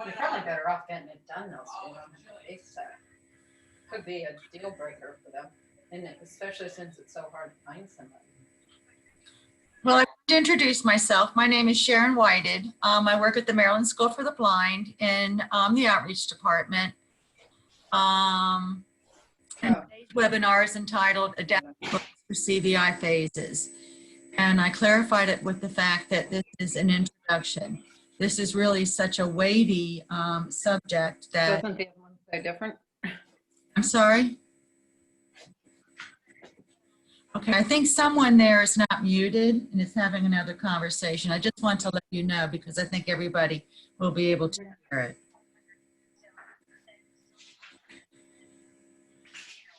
You're probably better off getting it done though, so you don't have to face that. Could be a deal breaker for them, and especially since it's so hard to find somebody. Well, I want to introduce myself. My name is Sharon Whited. I work at the Maryland School for the Blind in the Outreach Department. And today's webinar is entitled Adaptations for CVI Phases. And I clarified it with the fact that this is an introduction. This is really such a weighty subject that— Doesn't the other one say different? I'm sorry? Okay, I think someone there is not muted and is having another conversation. I just want to let you know because I think everybody will be able to hear it.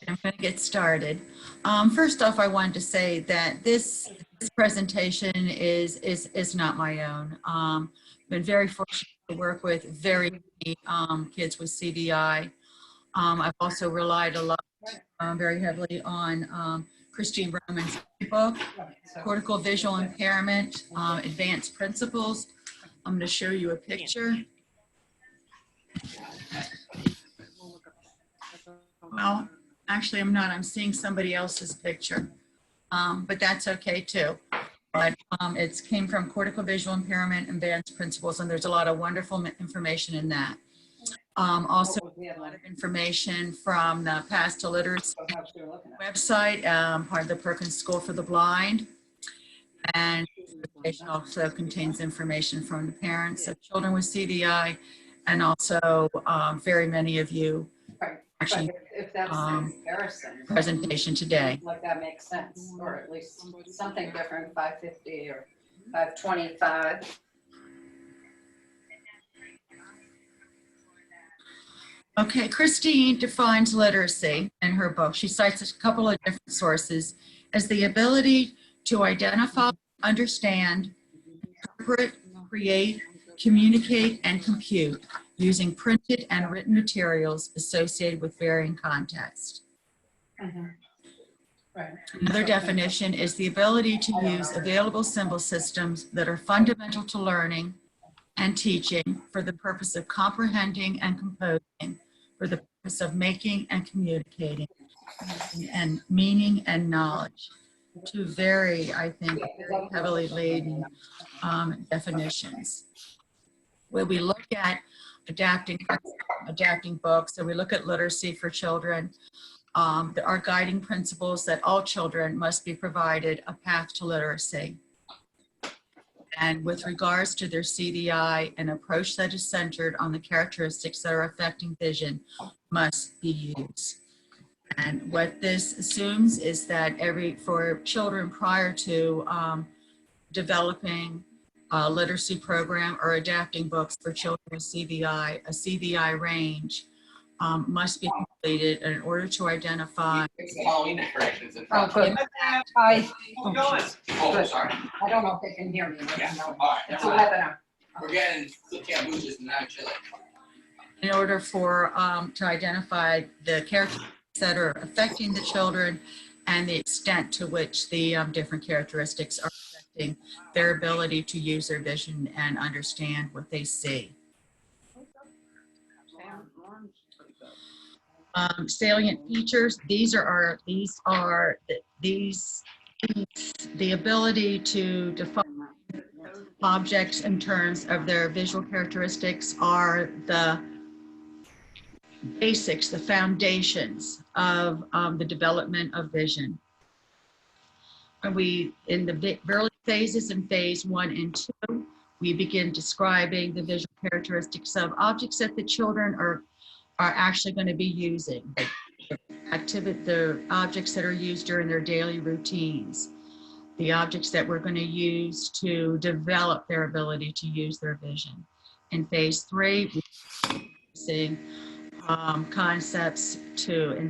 I'm going to get started. First off, I wanted to say that this presentation is not my own. I've been very fortunate to work with very many kids with CVI. I've also relied a lot, very heavily on Christine Roman's book, Cortical Visual Impairment, Advanced Principles. I'm going to show you a picture. Well, actually, I'm not. I'm seeing somebody else's picture, but that's okay too. But it came from Cortical Visual Impairment, Advanced Principles, and there's a lot of wonderful information in that. Also, a lot of information from the Path to Literacy website, part of the Perkins School for the Blind. And it also contains information from the parents of children with CVI, and also very many of you actually if that's the comparison presentation today. Like that makes sense, or at least something different, 550 or 525. Okay, Christine defines literacy in her book. She cites a couple of different sources as the ability to identify, understand, interpret, create, communicate, and compute using printed and written materials associated with varying contexts. Right. Another definition is the ability to use available symbol systems that are fundamental to learning and teaching for the purpose of comprehending and composing, for the purpose of making and communicating, and meaning and knowledge. Two very, I think, very heavily laden definitions. Where we look at adapting books, so we look at literacy for children. There are guiding principles that all children must be provided a path to literacy. And with regards to their CVI, an approach that is centered on the characteristics that are affecting vision must be used. And what this assumes is that for children prior to developing a literacy program or adapting books for children with CVI, a CVI range must be completed in order to identify. Oh, good. Oh, sorry. I don't know if they can hear me. Yeah. All right. It's a webinar. We're getting the cabooses and not chilling. In order for to identify the characteristics that are affecting the children and the extent to which the different characteristics are affecting their ability to use their vision and understand what they see. Salient features, these are the ability to define objects in terms of their visual characteristics are the basics, the foundations of the development of vision. And in the early phases, in phase 1 and 2, we begin describing the visual characteristics of objects that the children are actually going to be using, the objects that are used during their daily routines, the objects that we're going to use to develop their ability to use their vision. In phase 3, we're using concepts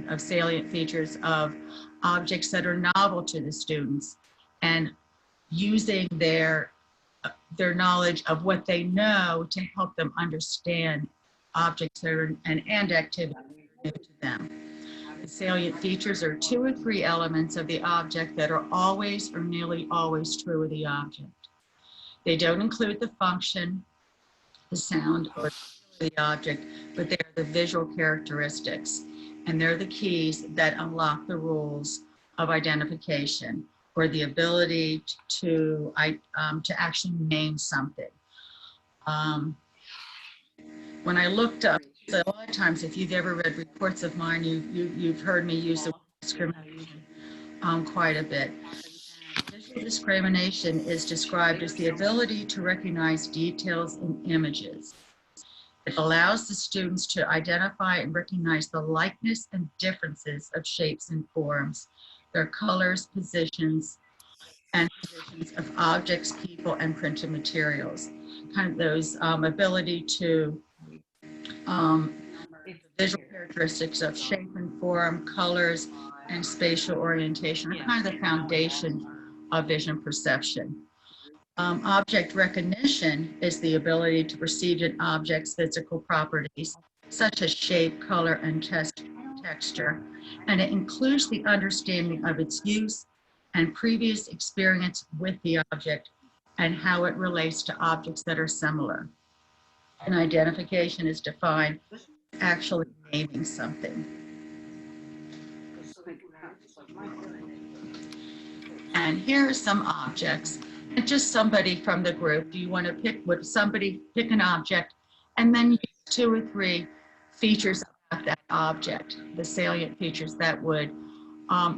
of salient features of objects that are novel to the students and using their knowledge of what they know to help them understand objects that are, and activities new to them. The salient features are 2 or 3 elements of the object that are always or nearly always true of the object. They don't include the function, the sound, or the object, but they're the visual characteristics. And they're the keys that unlock the rules of identification, or the ability to actually name something. When I looked up, so a lot of times, if you've ever read reports of mine, you've heard me use the word discrimination quite a bit. Visual discrimination is described as the ability to recognize details in images. It allows the students to identify and recognize the likeness and differences of shapes and forms, their colors, positions, and positions of objects, people, and printed materials. Kind of those ability to visual characteristics of shape and form, colors, and spatial orientation are kind of the foundation of vision perception. Object recognition is the ability to perceive an object's physical properties, such as shape, color, and texture, and it includes the understanding of its use and previous experience with the object and how it relates to objects that are similar. And identification is defined as actually naming something. And here are some objects. And just somebody from the group, do you want to pick an object and then use 2 or 3 features about that object, the salient features that would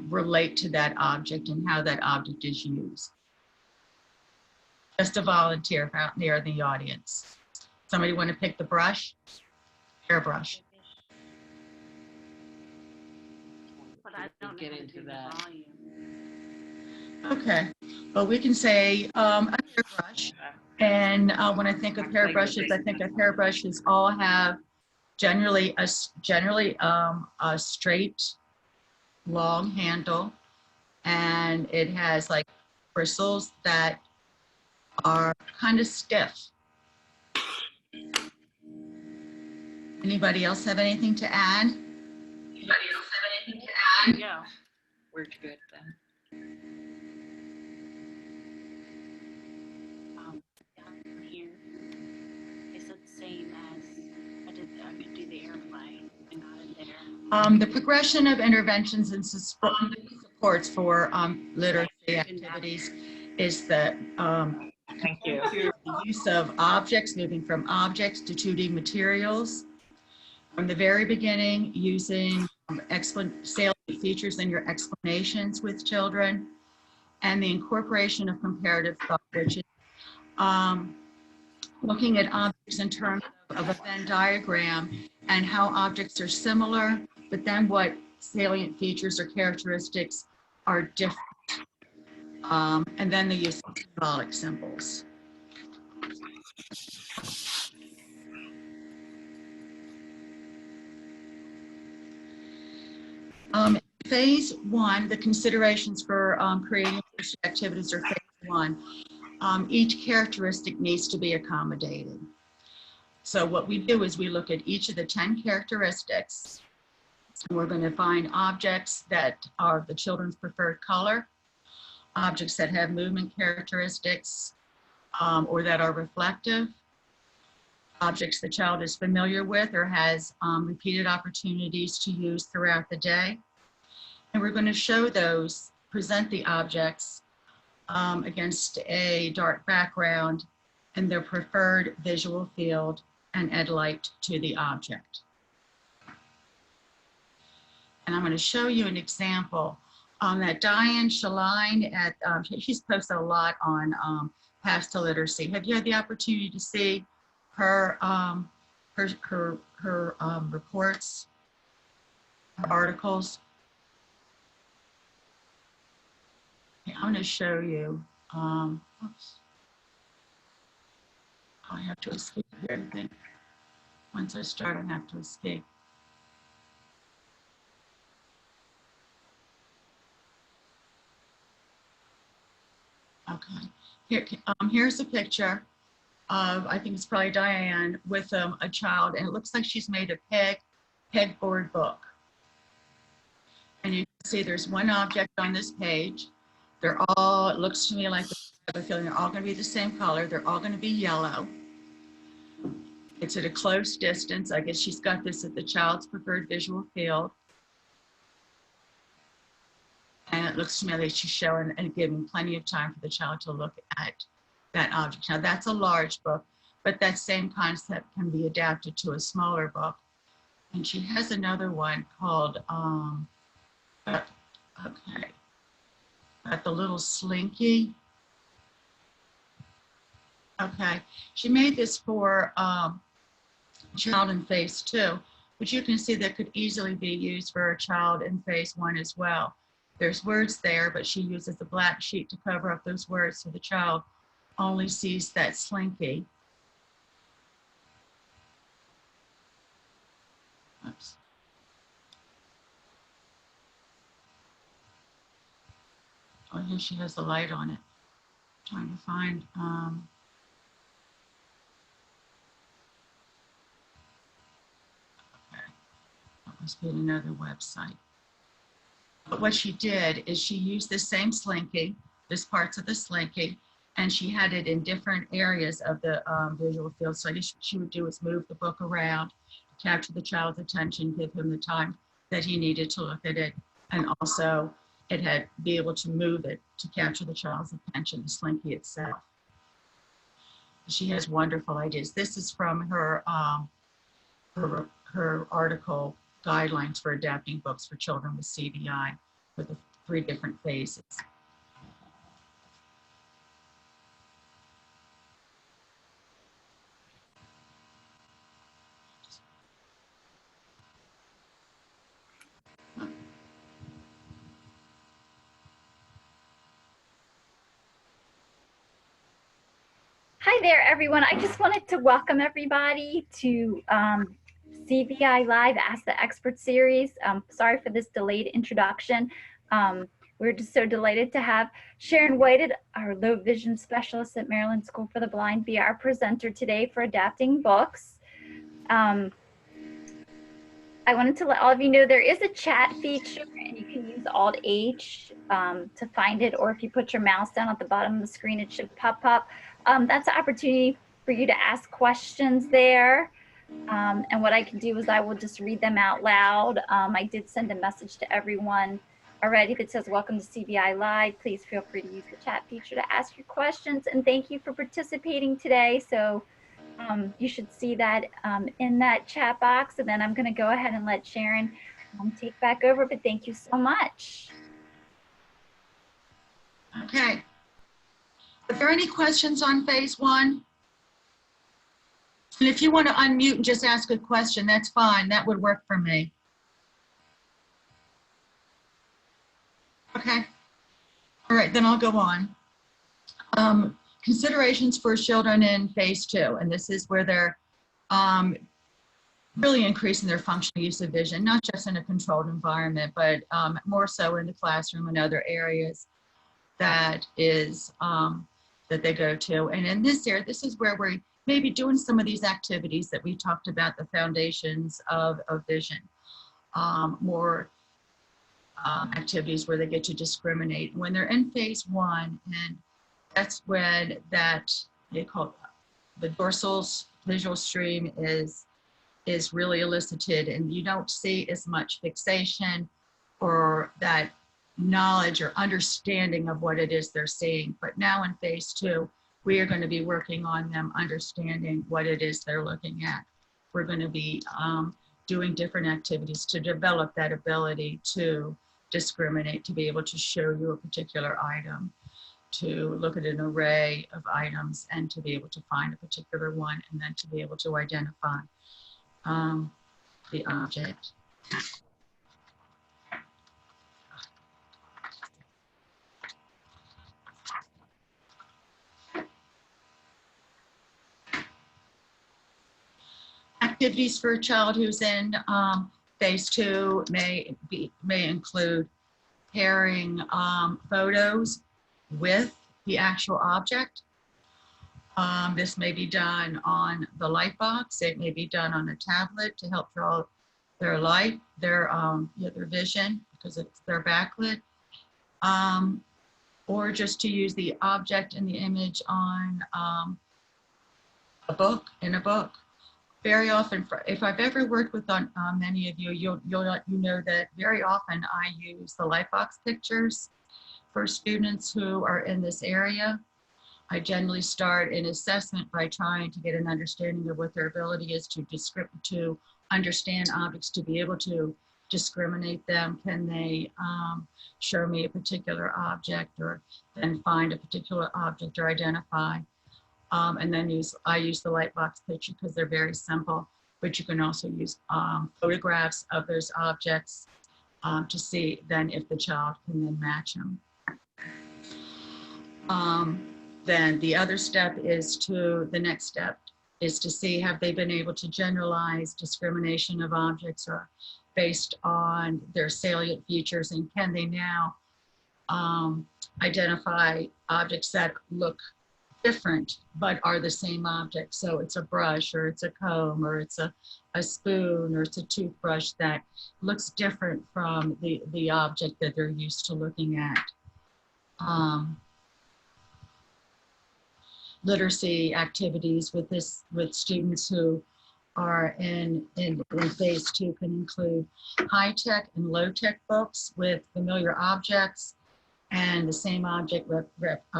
relate to that object and how that object is used. Just a volunteer out there in the audience. Somebody want to pick the brush? Airbrush. But I don't get into that. Volume. Okay, well, we can say a hairbrush. And when I think of hairbrushes, I think of hairbrushes all have generally a straight, long handle, and it has like bristles that are kind of stiff. Anybody else have anything to add? Yeah, we're good then. Here, is it the same as I could do the airplane and got it there? The progression of interventions and supports for literacy activities is the Thank you. the use of objects, moving from objects to 2D materials. From the very beginning, using salient features in your explanations with children, and the incorporation of comparative thought, which is looking at objects in terms of a Venn diagram and how objects are similar, but then what salient features or characteristics are different. And then the use of symbolic symbols. Phase 1, the considerations for creating activities are phase 1. Each characteristic needs to be accommodated. So what we do is we look at each of the 10 characteristics. We're going to find objects that are the children's preferred color, objects that have movement characteristics or that are reflective, objects the child is familiar with or has repeated opportunities to use throughout the day. And we're going to show those, present the objects against a dark background and their preferred visual field and add light to the object. And I'm going to show you an example that Diane Shaline she's posted a lot on Paths to Literacy. Have you had the opportunity to see her reports, her articles? Okay, I'm going to show you. Oops. I have to escape here, I think. Once I start, I have to escape. Okay, here's a picture of, I think it's probably Diane, with a child, and it looks like she's made a pegboard book. And you can see there's one object on this page. They're all, it looks to me like I have a feeling they're all going to be the same color. They're all going to be yellow. The It's at a close distance. I guess she's got this at the child's preferred visual field. And it looks to me like she's showing and giving plenty of time for the child to look at that object. Now that's a large book, but that same concept can be adapted to a smaller book. And she has another one called, got the little Slinky. Okay, she made this for child in phase 2, but you can see that could easily be used for a child in phase 1 as well. There's words there, but she uses a black sheet to cover up those words so the child only sees that Slinky. Oops. Oh, here she has the light on it. Trying to find, okay, that must be another website. But what she did is she used the same Slinky, this parts of the Slinky, and she had it in different areas of the visual field. So I guess what she would do is move the book around, capture the child's attention, give him the time that he needed to look at it, and also it had be able to move it to capture the child's attention, the Slinky itself. She has wonderful ideas. This is from her her article, Guidelines for Adapting Books for Children with CVI, for the 3 different phases. Hi there, everyone. I just wanted to welcome everybody to CVI Live Ask the Expert series. Sorry for this delayed introduction. We're just so delighted to have Sharon Whited, our low vision specialist at Maryland School for the Blind, be our presenter today for adapting books. I wanted to let all of you know there is a chat feature and you can use Alt-H to find it, or if you put your mouse down at the bottom of the screen, it should pop up. That's an opportunity for you to ask questions there. And what I can do is I will just read them out loud. I did send a message to everyone already that says, welcome to CVI Live. Please feel free to use the chat feature to ask your questions. And thank you for participating today. So you should see that in that chat box. And then I'm going to go ahead and let Sharon take back over. But thank you so much. Okay. Are there any questions on phase 1? And if you want to unmute and just ask a question, that's fine. That would work for me. Okay. All right, then I'll go on. Considerations for children in phase 2, and this is where they're really increasing their functional use of vision, not just in a controlled environment, but more so in the classroom and other areas that is that they go to. And in this area, this is where we're maybe doing some of these activities that we talked about, the foundations of vision, more activities where they get to discriminate. When they're in phase 1, and that's when that they call the dorsal visual stream is really elicited, and you don't see as much fixation or that knowledge or understanding of what it is they're seeing. But now in phase 2, we are going to be working on them understanding what it is they're looking at. We're going to be doing different activities to develop that ability to discriminate, to be able to show you a particular item, to look at an array of items and to be able to find a particular one, and then to be able to identify the object. Activities for a child who's in phase 2 may include pairing photos with the actual object. This may be done on the light box. It may be done on a tablet to help draw their light, their vision, because it's their backlit, or just to use the object and the image on a book, very often, if I've ever worked with many of you, you know that very often I use the Lightbox pictures for students who are in this area. I generally start an assessment by trying to get an understanding of what their ability is to understand objects, to be able to discriminate them. Can they show me a particular object, or then find a particular object or identify? And then I use the Lightbox picture because they're very simple, but you can also use photographs of those objects to see then if the child can then match them. Then the other step the next step is to see, have they been able to generalize discrimination of objects or based on their salient features, and can they now identify objects that look different but are the same object. So it's a brush, or it's a comb, or it's a spoon, or it's a toothbrush that looks different from the object that they're used to looking at. Literacy activities with students who are in phase 2 can include high-tech and low-tech books with familiar objects and the same object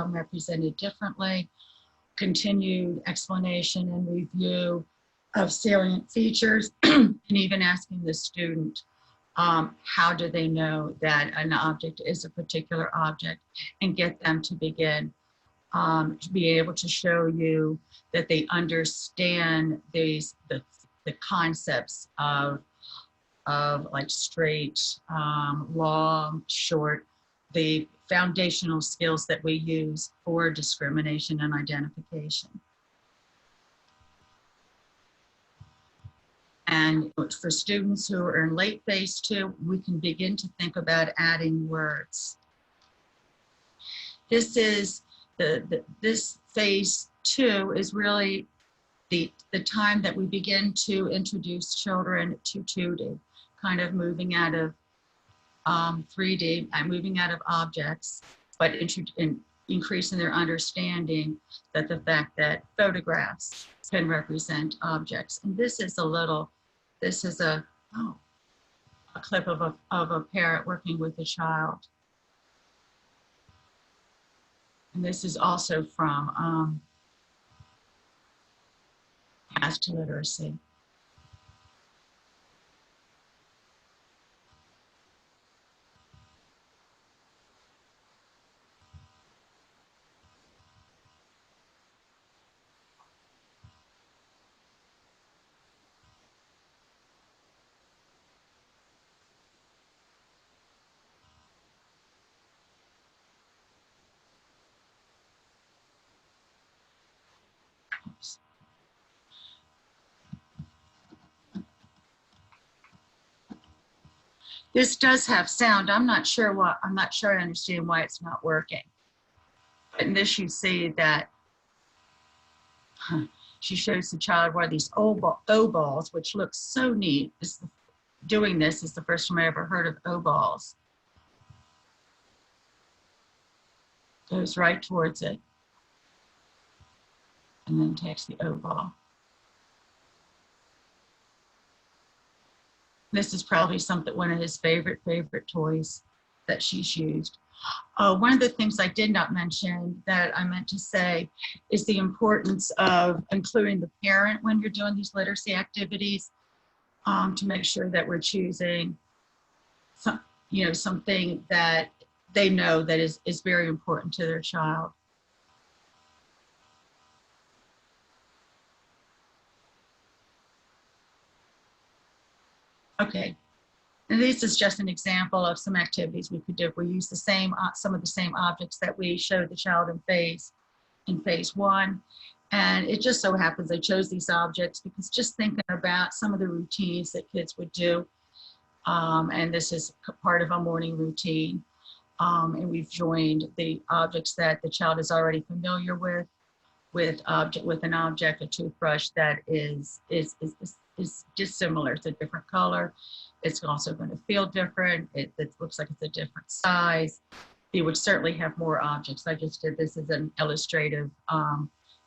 represented differently, continued explanation and review of salient features, and even asking the student, how do they know that an object is a particular object, and get them to begin to be able to show you that they understand the concepts of like straight, long, short, the foundational skills that we use for discrimination and identification. And for students who are in late phase 2, we can begin to think about adding words. This is this phase 2 is really the time that we begin to introduce children to 2D, kind of moving out of 3D and moving out of objects, but increasing their understanding that the fact that photographs can represent objects. And this is a clip of a parent working with a child. And this is also from Path to Literacy. Oops. This does have sound. I'm not sure I understand why it's not working. But in this, you see that she shows the child where these O balls, which looks so neat. Doing this is the first time I ever heard of O balls. Goes right towards it, and then takes the O ball. This is probably one of his favorite toys that she's used. One of the things I did not mention that I meant to say is the importance of including the parent when you're doing these literacy activities, to make sure that we're choosing something that they know that is very important to their child. Okay, and this is just an example of some activities we could do. We use some of the same objects that we showed the child in phase 1. And it just so happens I chose these objects because just thinking about some of the routines that kids would do, and this is part of a morning routine, and we've joined the objects that the child is already familiar with an object, a toothbrush that is dissimilar. It's a different color. It's also going to feel different. It looks like it's a different size. You would certainly have more objects. I just did this as an illustrative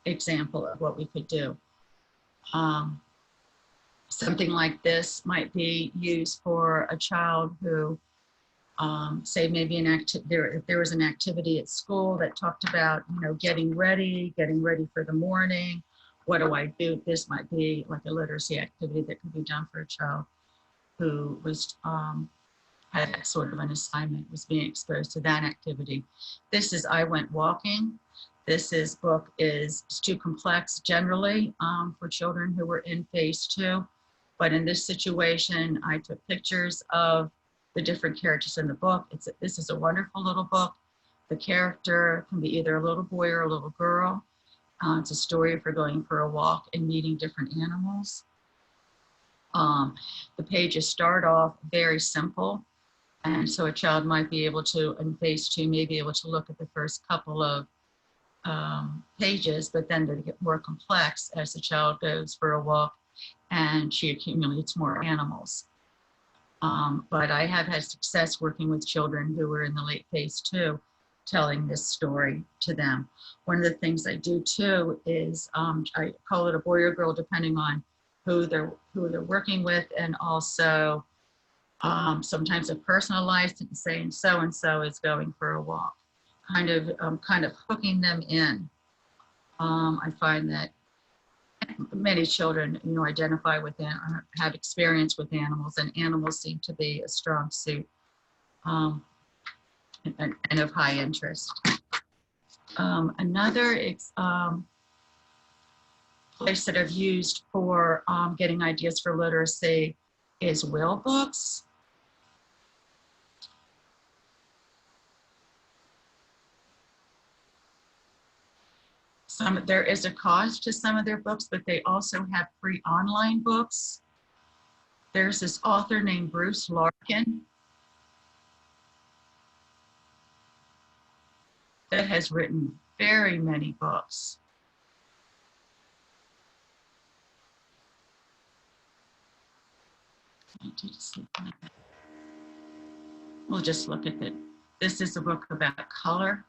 example of what we could do. Something like this might be used for a child who, say maybe if there was an activity at school that talked about, getting ready for the morning. What do I do? This might be like a literacy activity that could be done for a child who was had that sort of an assignment, was being exposed to that activity. This is I Went Walking. This book is too complex generally for children who were in phase 2. But in this situation, I took pictures of the different characters in the book. This is a wonderful little book. The character can be either a little boy or a little girl. It's a story for going for a walk and meeting different animals. The pages start off very simple. And so a child might be able to, in phase 2, may be able to look at the first couple of pages, but then they get more complex as the child goes for a walk and she accumulates more animals. But I have had success working with children who were in the late phase 2, telling this story to them. One of the things I do too is I call it a boy or girl depending on who they're working with, and also sometimes a personalized and saying so and so is going for a walk, kind of hooking them in. I find that many children, identify with or have experience with animals, and animals seem to be a strong suit and of high interest. Another place that I've used for getting ideas for literacy is will books. There is a cost to some of their books, but they also have free online books. There's this author named Bruce Larkin that has written very many books. We'll just look at it. This is a book about color.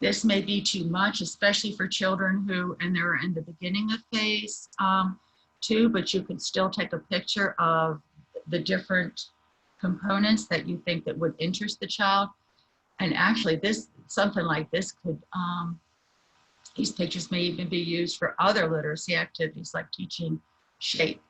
This may be too much, especially for children and they're in the beginning of phase 2, but you can still take a picture of the different components that you think that would interest the child. And actually something like this could, these pictures may even be used for other literacy activities like teaching shape.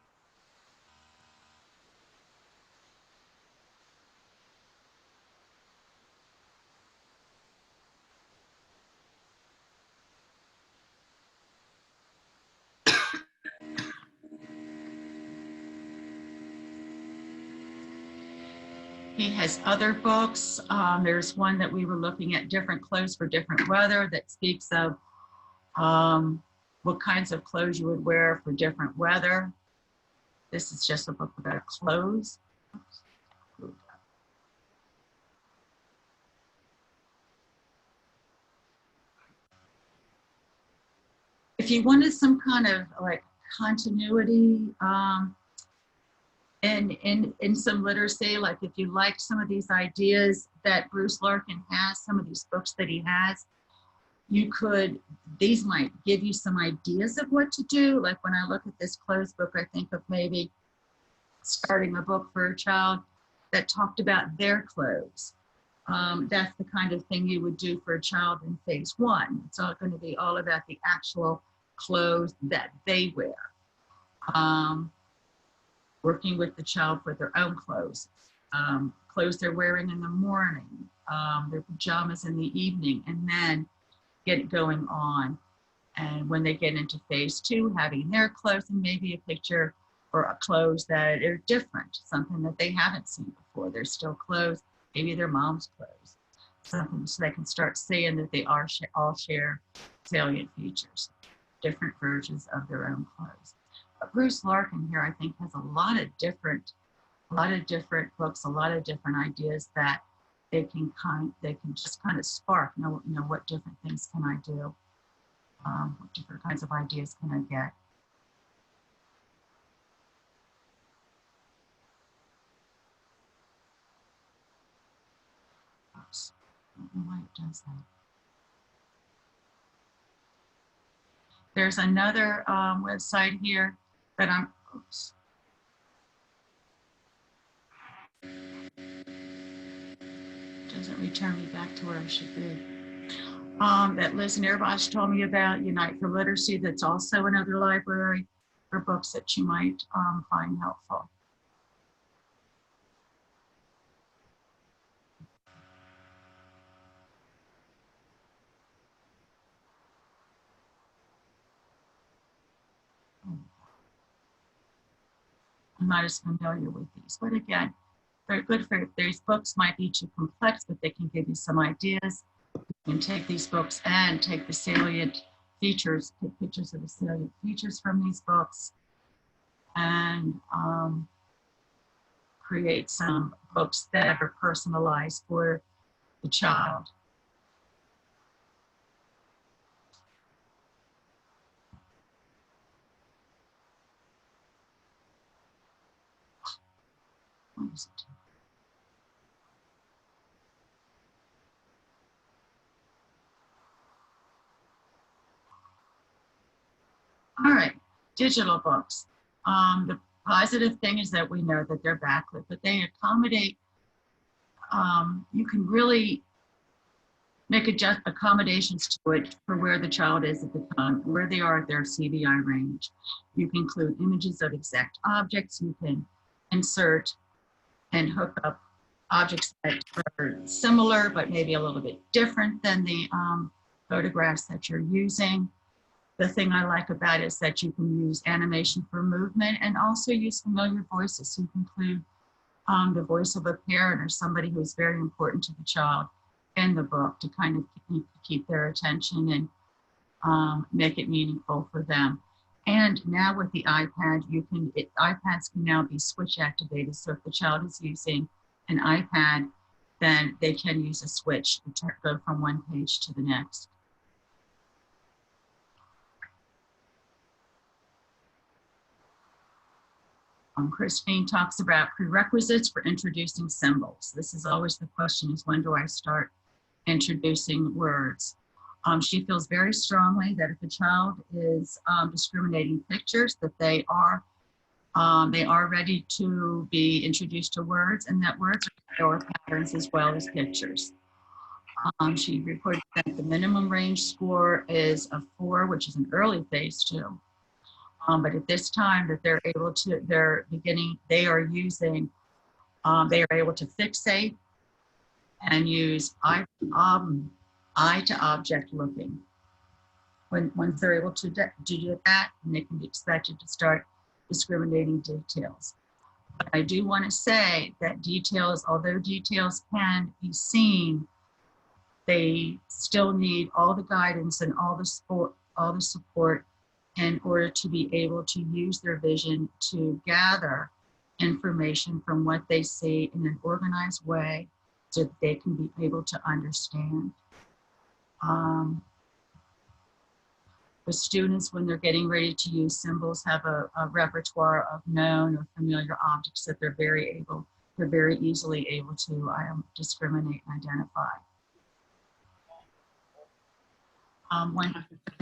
He has other books. There's one that we were looking at, different clothes for different weather, that speaks of what kinds of clothes you would wear for different weather. This is just a book about clothes. If you wanted some kind of like continuity in some literacy, like if you liked some of these ideas that Bruce Larkin has, some of these books that he has, these might give you some ideas of what to do. Like when I look at this clothes book, I think of maybe starting a book for a child that talked about their clothes. That's the kind of thing you would do for a child in phase 1. It's all going to be all about the actual clothes that they wear. Working with the child for their own clothes, clothes they're wearing in the morning, their pajamas in the evening, and then get going on. And when they get into phase 2, having their clothes and maybe a picture or a clothes that are different, something that they haven't seen before. They're still clothes, maybe their mom's clothes, something so they can start seeing that they all share salient features, different versions of their own clothes. But Bruce Larkin here, I think, has a lot of different books, a lot of different ideas that they can just kind of spark. What different things can I do? What different kinds of ideas can I get? Oops. I don't know why it does that. There's another website here that oops. Doesn't return me back to where I should be. That Liz Nearbosh told me about, Unite for Literacy, that's also another library for books that you might find helpful. I'm not as familiar with these, but again, they're good for, these books might be too complex, but they can give you some ideas. You can take these books and take the salient features, take pictures of the salient features from these books, and create some books that are personalized for the child. What is it? All right, digital books. The positive thing is that we know that they're backlit, but they accommodate, you can really make accommodations to it for where the child is at the time, where they are at their CVI range. You can include images of exact objects. You can insert and hook up objects that are similar, but maybe a little bit different than the photographs that you're using. The thing I like about it is that you can use animation for movement and also use familiar voices. So you can include the voice of a parent or somebody who is very important to the child in the book to kind of keep their attention and make it meaningful for them. And now with the iPad, iPads can now be switch activated. So if the child is using an iPad, then they can use a switch to go from one page to the next. Christine talks about prerequisites for introducing symbols. This is always the question, is when do I start introducing words? She feels very strongly that if a child is discriminating pictures, that they are ready to be introduced to words, and that words are patterns as well as pictures. She reported that the minimum range score is a 4, which is an early phase 2. But at this time that they are able to fixate and use eye to object looking. Once they're able to do that, and they can be expected to start discriminating details. But I do want to say that details, although details can be seen, they still need all the guidance and all the support in order to be able to use their vision to gather information from what they see in an organized way so that they can be able to understand. The students, when they're getting ready to use symbols, have a repertoire of known or familiar objects that they're very easily able to discriminate and identify. When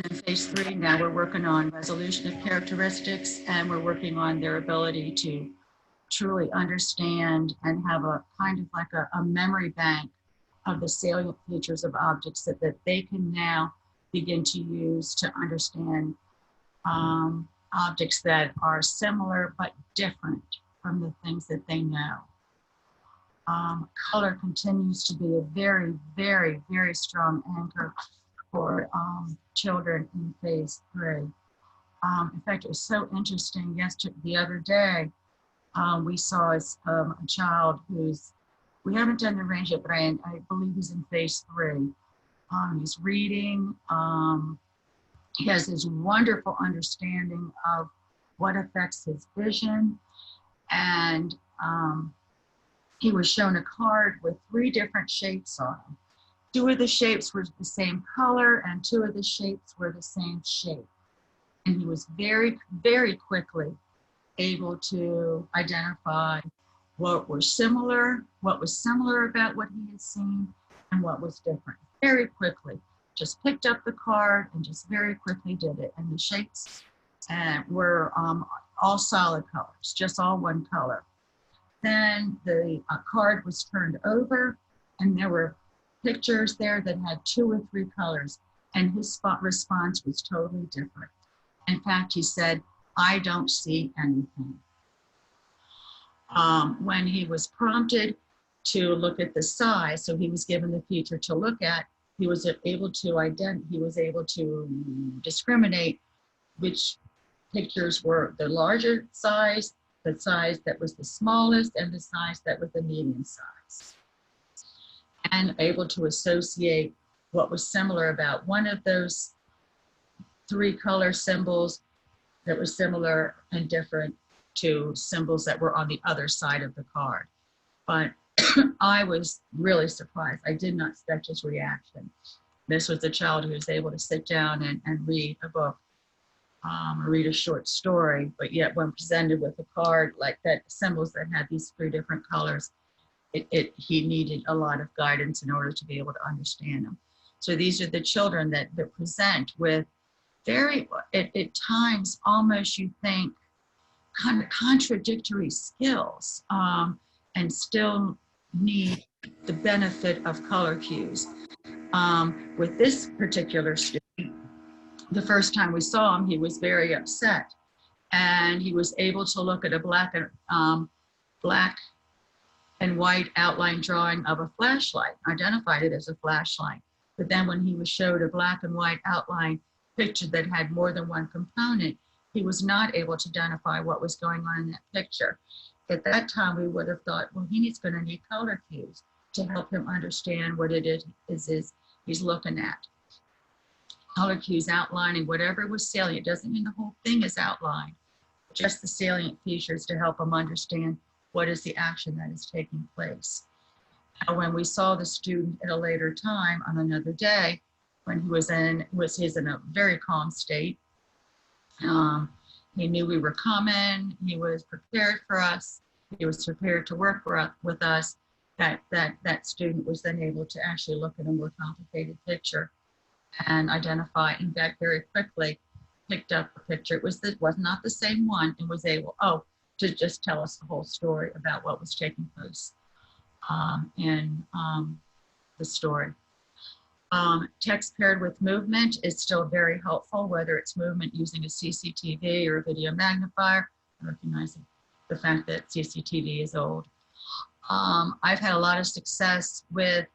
in phase 3, now we're working on resolution of characteristics, and we're working on their ability to truly understand and have a kind of like a memory bank of the salient features of objects that they can now begin to use to understand objects that are similar but different from the things that they know. Color continues to be a very, very, very strong anchor for children in phase 3. In fact, it was so interesting. The other day, we saw a child we haven't done the range yet, but I believe he's in phase 3. He's reading. He has this wonderful understanding of what affects his vision. And he was shown a card with 3 different shapes on it. 2 of the shapes were the same color and 2 of the shapes were the same shape. And he was very, very quickly able to identify what was similar about what he had seen, and what was different very quickly. Just picked up the card and just very quickly did it. And the shapes were all solid colors, just all one color. Then the card was turned over and there were pictures there that had 2 or 3 colors, and his response was totally different. In fact, he said, "I don't see anything." When he was prompted to look at the size, so he was given the feature to look at, he was able to discriminate which pictures were the larger size, the size that was the smallest, and the size that was the medium size, and able to associate what was similar about one of those 3 color symbols that was similar and different to symbols that were on the other side of the card. But I was really surprised. I did not expect his reaction. This was a child who was able to sit down and read a book, or read a short story, but yet when presented with a card like that, symbols that had these 3 different colors, he needed a lot of guidance in order to be able to understand them. So these are the children that present with very, at times, almost you think, kind of contradictory skills, and still need the benefit of color cues. With this particular student, the first time we saw him, he was very upset, and he was able to look at a black and white outline drawing of a flashlight, identified it as a flashlight. But then when he was showed a black and white outline picture that had more than one component, he was not able to identify what was going on in that picture. At that time, we would have thought, well, he's going to need color cues to help him understand what it is he's looking at. Color cues outlining whatever was salient. Doesn't mean the whole thing is outlined, just the salient features to help him understand what is the action that is taking place. Now, when we saw the student at a later time on another day, when he was in a very calm state, he knew we were coming. He was prepared for us. He was prepared to work with us. That student was then able to actually look at a more complicated picture and identify, in fact, very quickly picked up a picture. It was not the same one, and was able to just tell us the whole story about what was taking place in the story. Text paired with movement is still very helpful, whether it's movement using a CCTV or a video magnifier, recognizing the fact that CCTV is old. I've had a lot of success with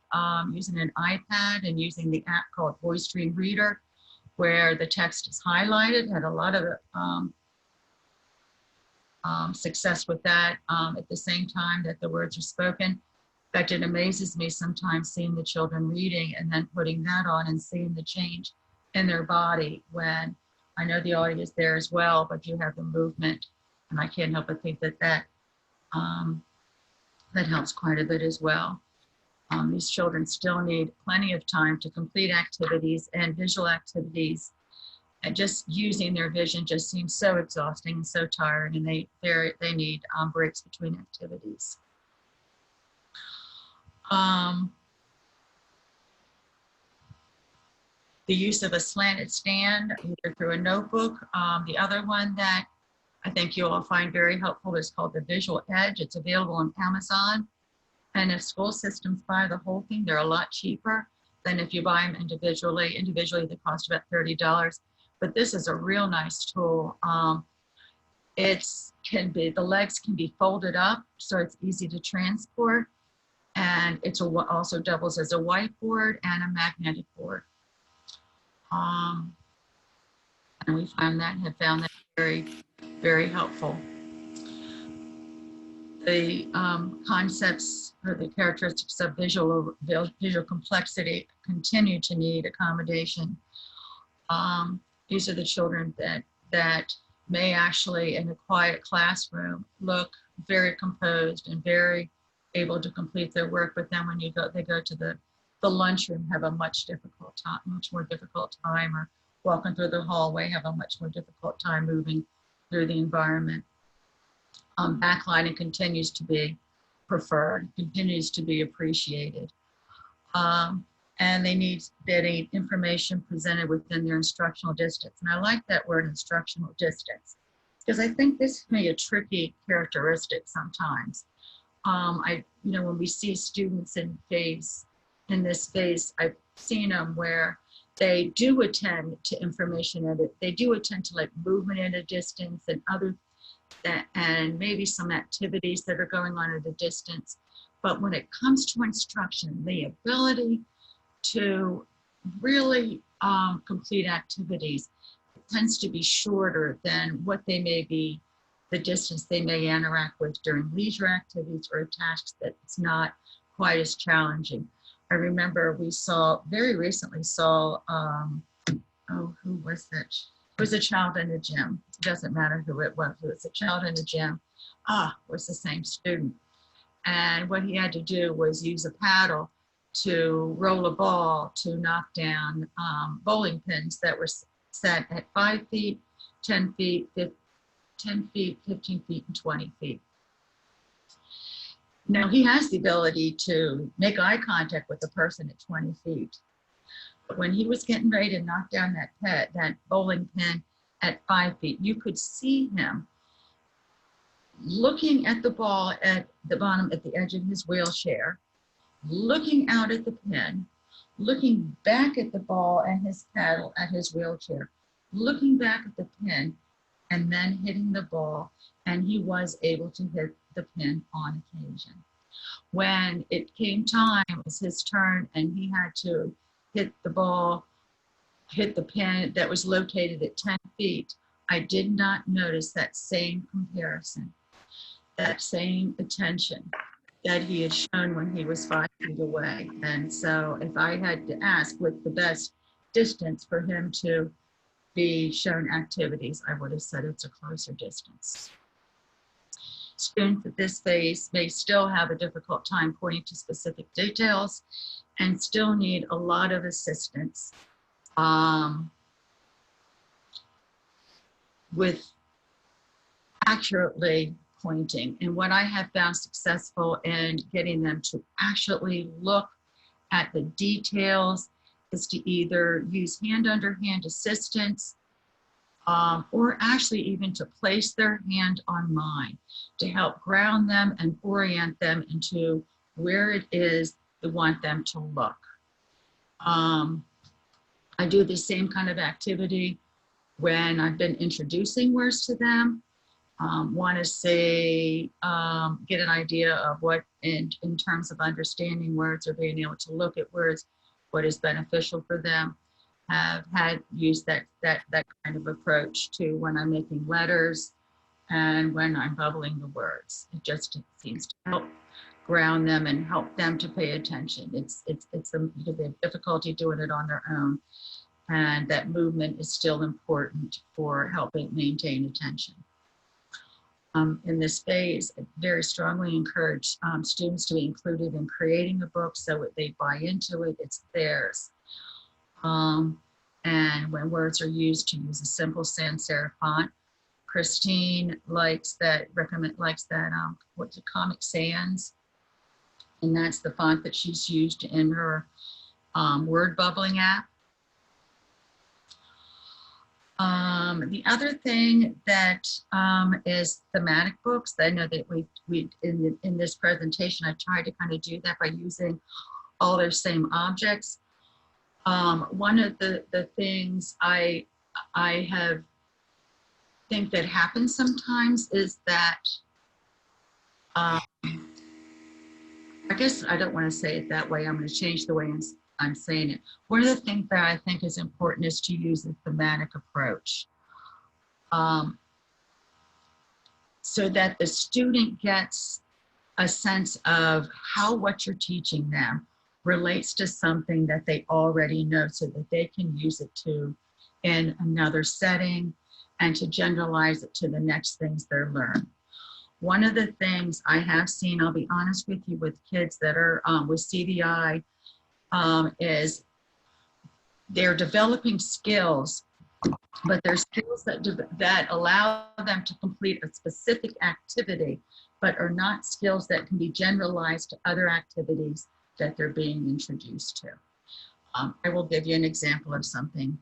using an iPad and using the app called Voice Dream Reader, where the text is highlighted. Had a lot of success with that at the same time that the words are spoken. In fact, it amazes me sometimes seeing the children reading and then putting that on and seeing the change in their body when I know the audio is there as well, but you have the movement. And I can't help but think that helps quite a bit as well. These children still need plenty of time to complete activities and visual activities. And just using their vision just seems so exhausting and so tiring, and they need breaks between activities. The use of a slanted stand, either through a notebook. The other one that I think you'll all find very helpful is called the Visual Edge. It's available on Amazon. And if school systems buy the whole thing, they're a lot cheaper than if you buy them individually. Individually, they cost about $30. But this is a real nice tool. The legs can be folded up, so it's easy to transport. And it also doubles as a whiteboard and a magnetic board. And we have found that very, very helpful. The concepts or the characteristics of visual complexity continue to need accommodation. These are the children that may actually, in a quiet classroom, look very composed and very able to complete their work, but then when they go to the lunchroom, have a much more difficult time, or walking through the hallway, have a much more difficult time moving through the environment. Backlining continues to be preferred, continues to be appreciated. And they need information presented within their instructional distance. And I like that word, instructional distance, because I think this can be a tricky characteristic sometimes. When we see students in this phase, I've seen them where they do attend to information edit. They do attend to like movement at a distance and and maybe some activities that are going on at a distance. But when it comes to instruction, the ability to really complete activities tends to be shorter than what they may be, the distance they may interact with during leisure activities or tasks that's not quite as challenging. I remember we very recently saw, who was that? It was a child in a gym. It doesn't matter who it was. It was a child in a gym. It was the same student. And what he had to do was use a paddle to roll a ball to knock down bowling pins that were set at 5 feet, 10 feet, 10 feet, 15 feet, and 20 feet. Now he has the ability to make eye contact with the person at 20 feet. But when he was getting ready to knock down that bowling pin at 5 feet, you could see him looking at the ball at the bottom, at the edge of his wheelchair, looking out at the pin, looking back at the ball and his paddle at his wheelchair, looking back at the pin, and then hitting the ball, and he was able to hit the pin on occasion. When it came time, it was his turn, and he had to hit the ball, hit the pin that was located at 10 feet, I did not notice that same comparison, that same attention that he had shown when he was 5 feet away. And so if I had to ask what's the best distance for him to be shown activities, I would have said it's a closer distance. Students at this phase may still have a difficult time pointing to specific details and still need a lot of assistance with accurately pointing. And what I have found successful in getting them to actually look at the details is to either use hand under hand assistance or actually even to place their hand on mine to help ground them and orient them into where it is we want them to look. I do the same kind of activity when I've been introducing words to them. Want to say, get an idea of what in terms of understanding words or being able to look at words, what is beneficial for them. Have had used that kind of approach to when I'm making letters and when I'm bubbling the words. It just seems to help ground them and help them to pay attention. Because they have difficulty doing it on their own, and that movement is still important for helping maintain attention. In this phase, I very strongly encourage students to be included in creating a book so that they buy into it, it's theirs. And when words are used, to use a simple sans serif font. Christine likes that, what's it, Comic Sans? And that's the font that she's used in her word bubbling app. The other thing that is thematic books. I know that we in this presentation, I tried to kind of do that by using all their same objects. One of the things I think that happens sometimes is that, I guess I don't want to say it that way. I'm going to change the way I'm saying it. One of the things that I think is important is to use a thematic approach. So that the student gets a sense of how what you're teaching them relates to something that they already know, so that they can use it in another setting and to generalize it to the next things they're learning. One of the things I have seen, I'll be honest with you, with kids that are with CVI, is they're developing skills, but they're skills that allow them to complete a specific activity, but are not skills that can be generalized to other activities that they're being introduced to. I will give you an example of something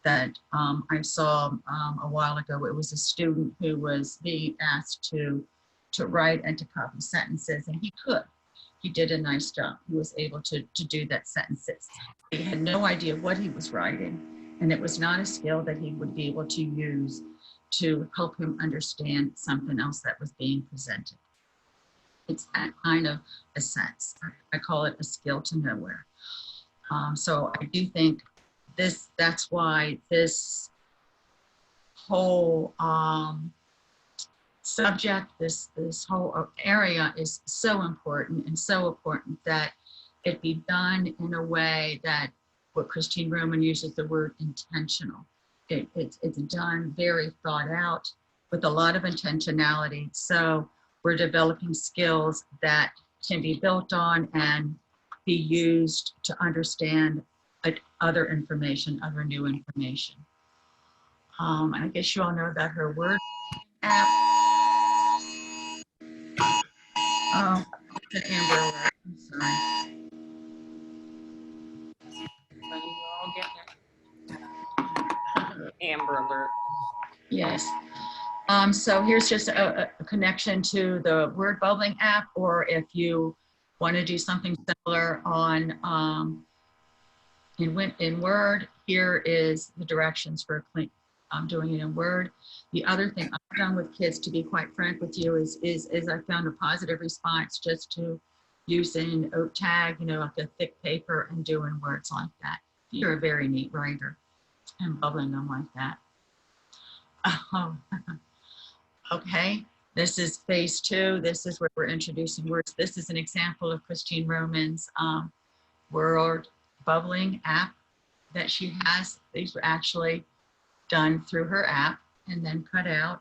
that I saw a while ago. It was a student who was being asked to write and to copy sentences, and he could. He did a nice job. He was able to do that sentences. He had no idea what he was writing, and it was not a skill that he would be able to use to help him understand something else that was being presented. It's that kind of a sense. I call it a skill to nowhere. So I do think that's why this whole subject, this whole area is so important, and so important that it be done in a way that what Christine Roman uses the word intentional. It's done very thought out with a lot of intentionality. So we're developing skills that can be built on and be used to understand other information, other new information. I guess you all know about her word app. Oh, it's an Amber Alert. I'm sorry. Funny, we're all getting it. Amber Alert. Yes. So here's just a connection to the word bubbling app, or if you want to do something similar on in Word, here is the directions for doing it in Word. The other thing I've done with kids, to be quite frank with you, is I found a positive response just to using oat tag, like a thick paper, and doing words like that. You're a very neat writer and bubbling them like that. Okay, this is phase 2. This is where we're introducing words. This is an example of Christine Roman's word bubbling app that she has. These were actually done through her app and then cut out.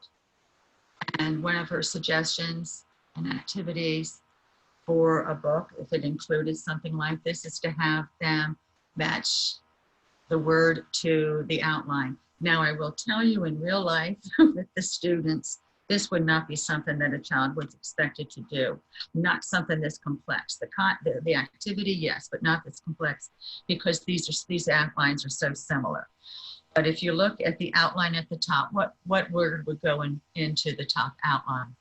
And one of her suggestions and activities for a book, if it included something like this, is to have them match the word to the outline. Now, I will tell you, in real life with the students, this would not be something that a child was expected to do. Not something this complex. The activity, yes, but not this complex, because these outlines are so similar. But if you look at the outline at the top, what word would go into the top outline?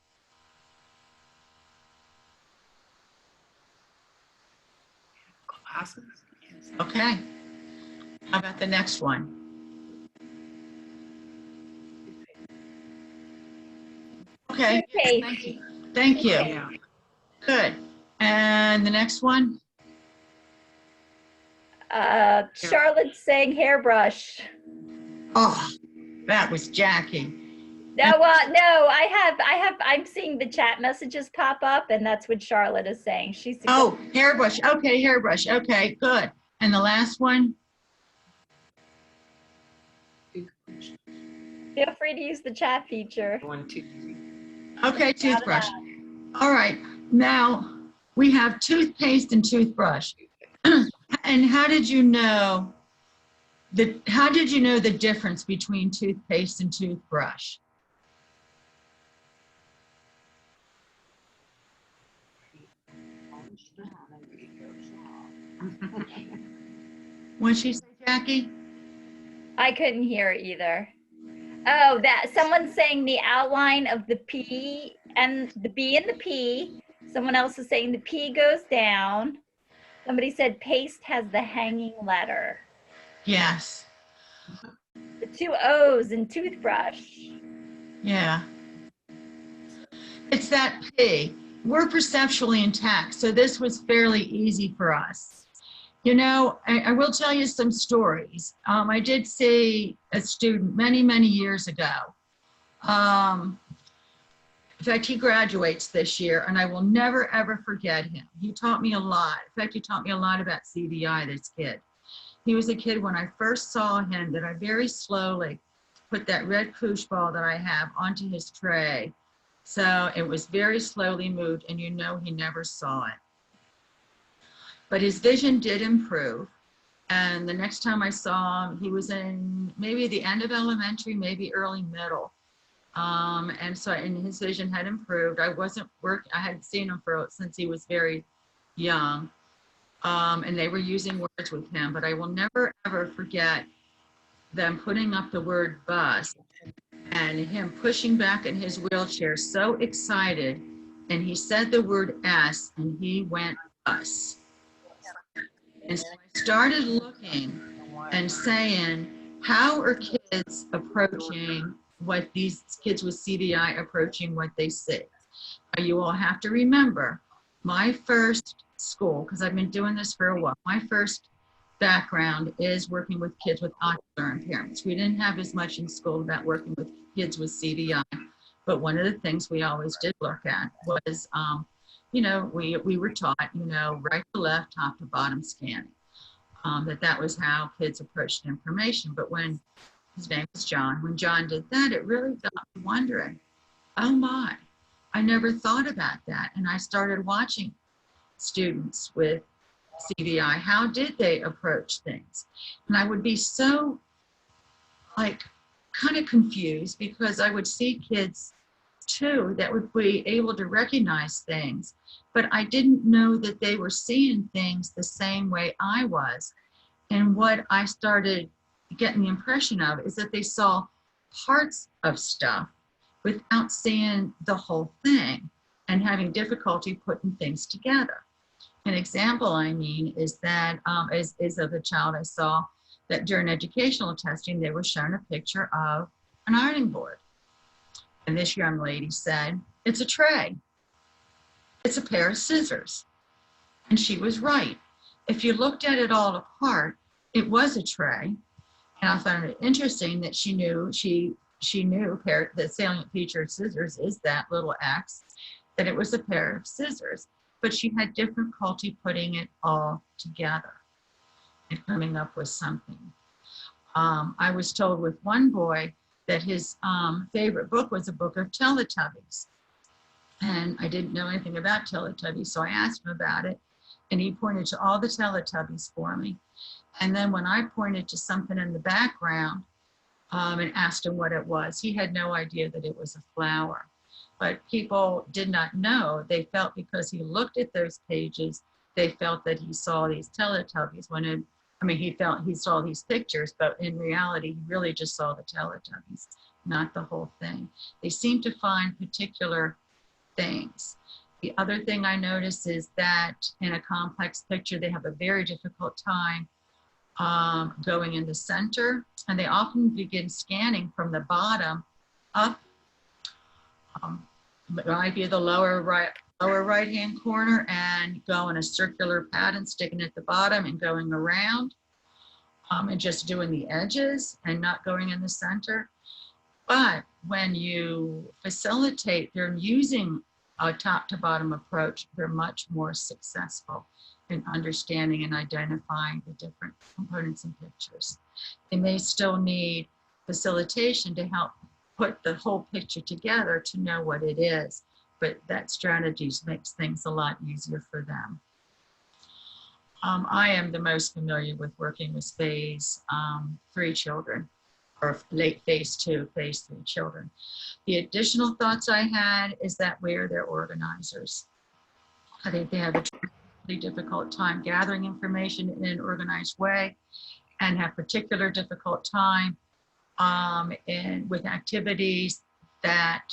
Glasses. Okay. How about the next one? Okay. Okay. Thank you. Thank you. Yeah. Good. And the next one? Charlotte's saying hairbrush. Oh, that was Jackie. No, I'm seeing the chat messages pop up, and that's what Charlotte is saying. She's Oh, hairbrush. Okay, hairbrush. Okay, good. And the last one? feel free to use the chat feature. 1, 2, 3. Okay, toothbrush. All right. Now we have toothpaste and toothbrush. And how did you know the difference between toothpaste and toothbrush? What'd she say, Jackie? I couldn't hear either. Oh, that someone's saying the outline of the P and the B and the P. Someone else is saying the P goes down. Somebody said paste has the hanging letter. Yes. The 2 O's in toothbrush. Yeah. It's that P. We're perceptually intact, so this was fairly easy for us. I will tell you some stories. I did see a student many, many years ago. In fact, he graduates this year, and I will never, ever forget him. He taught me a lot. In fact, he taught me a lot about CVI, this kid. He was a kid, when I first saw him, that I very slowly put that red koosh ball that I have onto his tray. So it was very slowly moved, and he never saw it. But his vision did improve. And the next time I saw him, he was in maybe the end of elementary, maybe early middle. And his vision had improved. I hadn't seen him since he was very young. and they were using words with him, but I will never, ever forget them putting up the word bus and him pushing back in his wheelchair, so excited. And he said the word S and he went bus. And so I started looking and saying, how are kids approaching what these kids with CVI approaching what they see? Now, you all have to remember, my first school, because I've been doing this for a while, my first background is working with kids with ocular impairments. We didn't have as much in school about working with kids with CVI, but one of the things we always did look at was, you know, we were taught, you know, right to left, top to bottom scanning, that was how kids approached information. But when his name was John, when John did that, it really got me wondering, oh my, I never thought about that. And I started watching students with CVI, how did they approach things? And I would be so like kind of confused because I would see kids too that would be able to recognize things, but I didn't know that they were seeing things the same way I was. And what I started getting the impression of is that they saw parts of stuff without seeing the whole thing and having difficulty putting things together. An example, I mean, is that is of a child I saw that during educational testing, they were shown a picture of an ironing board. And this young lady said, it's a tray. It's a pair of scissors. And she was right. If you looked at it all apart, it was a tray. And I found it interesting that she knew the salient feature of scissors is that little X, that it was a pair of scissors. But she had difficulty putting it all together and coming up with something. I was told with one boy that his favorite book was a book of Teletubbies. And I didn't know anything about Teletubbies, so I asked him about it. And he pointed to all the Teletubbies for me. And then when I pointed to something in the background and asked him what it was, he had no idea that it was a flower. But people did not know. They felt because he looked at those pages, they felt that he saw these Teletubbies. He saw these pictures, but in reality, he really just saw the Teletubbies, not the whole thing. They seem to find particular things. The other thing I notice is that in a complex picture, they have a very difficult time going in the center, and they often begin scanning from the bottom up. It might be the lower right hand corner and go in a circular pattern, sticking at the bottom and going around, and just doing the edges and not going in the center. But when you facilitate them using a top to bottom approach, they're much more successful in understanding and identifying the different components and pictures. They may still need facilitation to help put the whole picture together to know what it is, but that strategy makes things a lot easier for them. I am the most familiar with working with phase 3 children, or late phase 2, phase 3 children. The additional thoughts I had is that where they're organizers. I think they have a really difficult time gathering information in an organized way and have particular difficult time with activities that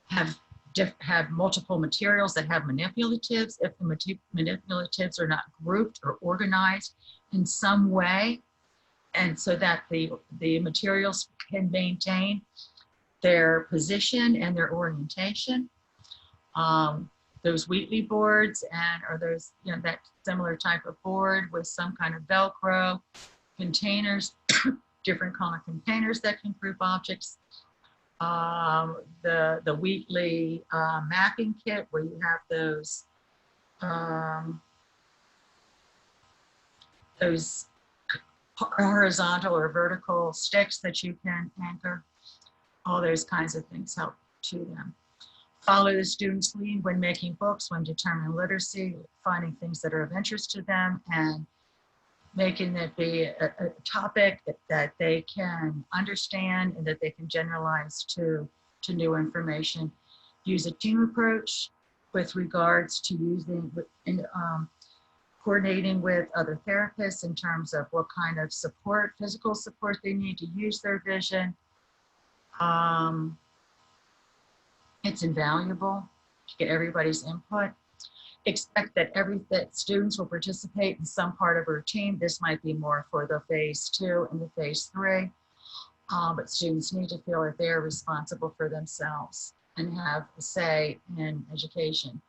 have multiple materials that have manipulatives. If the manipulatives are not grouped or organized in some way, and so that the materials can maintain their position and their orientation. Those Wheatley boards or those, that similar type of board with some kind of Velcro containers, different kind of containers that can group objects. The Wheatley mapping kit where you have those horizontal or vertical sticks that you can anchor. All those kinds of things help to them. Follow the student's lead when making books, when determining literacy, finding things that are of interest to them, and making it be a topic that they can understand and that they can generalize to new information. Use a team approach with regards to using coordinating with other therapists in terms of what kind of support, physical support they need to use their vision. It's invaluable to get everybody's input. Expect that that students will participate in some part of a routine. This might be more for the phase 2 and the phase 3, but students need to feel that they're responsible for themselves and have a say in education.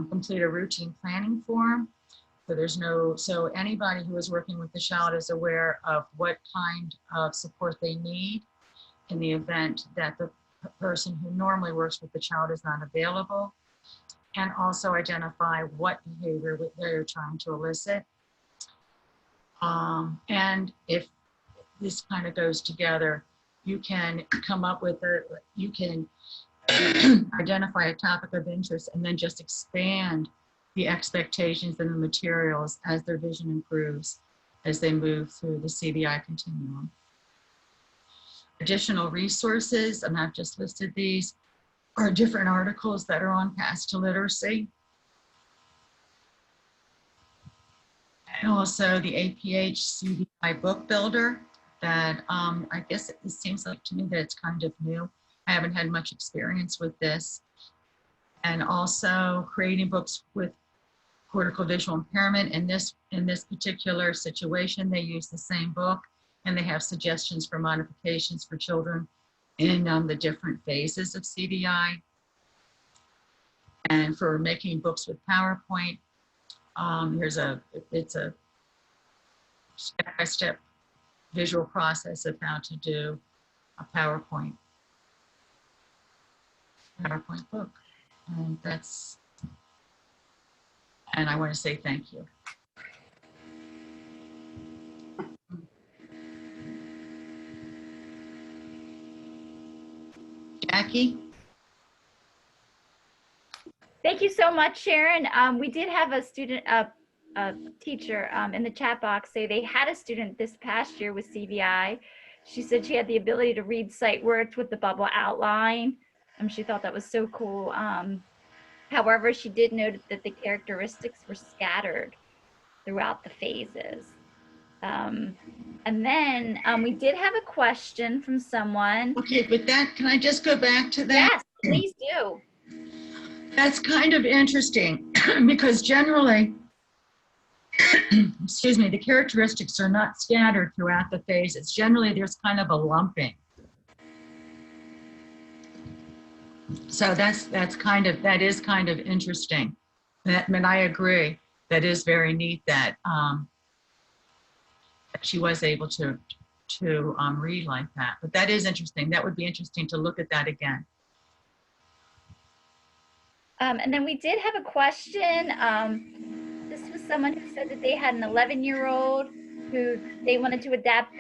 Complete a routine planning form. So anybody who is working with the child is aware of what kind of support they need in the event that the person who normally works with the child is not available, and also identify what behavior they're trying to elicit. And if this kind of goes together, you can come up with you can identify a topic of interest and then just expand the expectations and the materials as their vision improves as they move through the CVI continuum. Additional resources, and I've just listed these, are different articles that are on Path to Literacy. And also the APH CVI book builder that I guess it seems like to me that it's kind of new. I haven't had much experience with this. And also creating books with cortical visual impairment. In this particular situation, they use the same book and they have suggestions for modifications for children in the different phases of CVI. And for making books with PowerPoint, it's a step-by-step visual process of how to do a PowerPoint book. And I want to say thank you. Jackie? Thank you so much, Sharon. We did have a student, a teacher in the chat box say they had a student this past year with CVI. She said she had the ability to read sight words with the bubble outline. She thought that was so cool. However, she did note that the characteristics were scattered throughout the phases. And then we did have a question from someone. Okay, but can I just go back to that? Yes, please do. That's kind of interesting because generally, excuse me, the characteristics are not scattered throughout the phases. Generally, there's kind of a lumping. So that is kind of interesting. And I agree. That is very neat that she was able to read like that. But that is interesting. That would be interesting to look at that again. And then we did have a question. This was someone who said that they had an 11-year-old who they wanted to adapt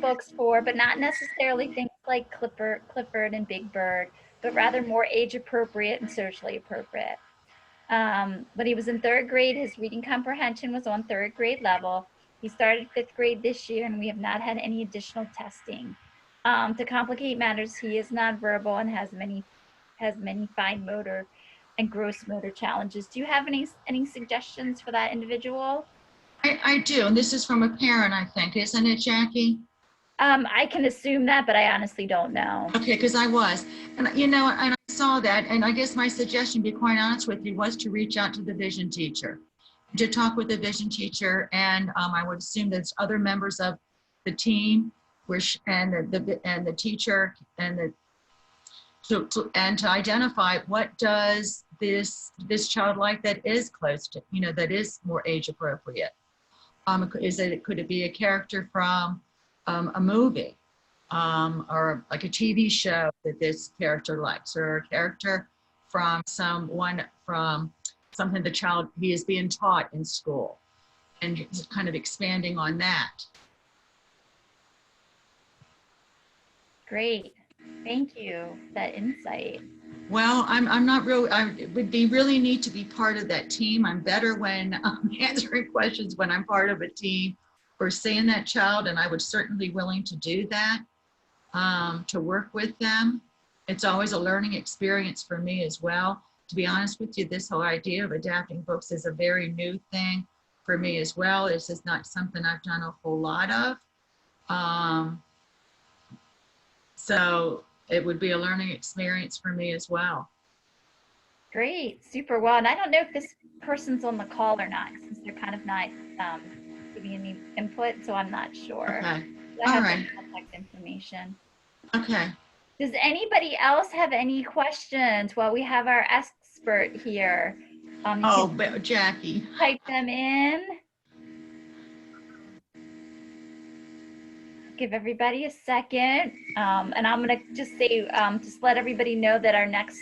books for, but not necessarily things like Clifford and Big Bird, but rather more age appropriate and socially appropriate. When he was in 3rd grade, his reading comprehension was on 3rd grade level. He started 5th grade this year, and we have not had any additional testing. To complicate matters, he is nonverbal and has many fine motor and gross motor challenges. Do you have any suggestions for that individual? I do, and this is from a parent, I think, isn't it, Jackie? I can assume that, but I honestly don't know. Okay, because I was, and and I saw that, and I guess my suggestion, to be quite honest with you, was to reach out to the vision teacher, to talk with the vision teacher, and I would assume there's other members of the team, and the teacher, and to identify what does this child like that is close to, that is more age appropriate. Could it be a character from a movie, or like a TV show that this character likes, or a character from something the child he is being taught in school, and kind of expanding on that. Great, thank you for that insight. Well, I'm not really, it would be really neat to be part of that team. I'm better when answering questions when I'm part of a team or seeing that child, and I would certainly be willing to do that, to work with them. It's always a learning experience for me as well, to be honest with you, this whole idea of adapting books is a very new thing for me as well. This is not something I've done a whole lot of. So it would be a learning experience for me as well. Great, super well. And I don't know if this person's on the call or not, since they're kind of not giving any input, so I'm not sure. Okay. I All have right. their contact information. Okay. Does anybody else have any questions while we have our expert here? You Oh, can but Jackie. type them in. Give everybody a second. And I'm gonna just say, just let everybody know that our next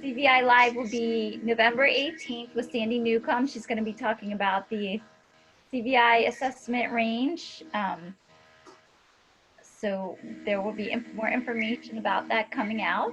CVI Live will be November 18th with Sandy Newcomb. She's gonna be talking about the CVI assessment range. So there will be more information about that coming out.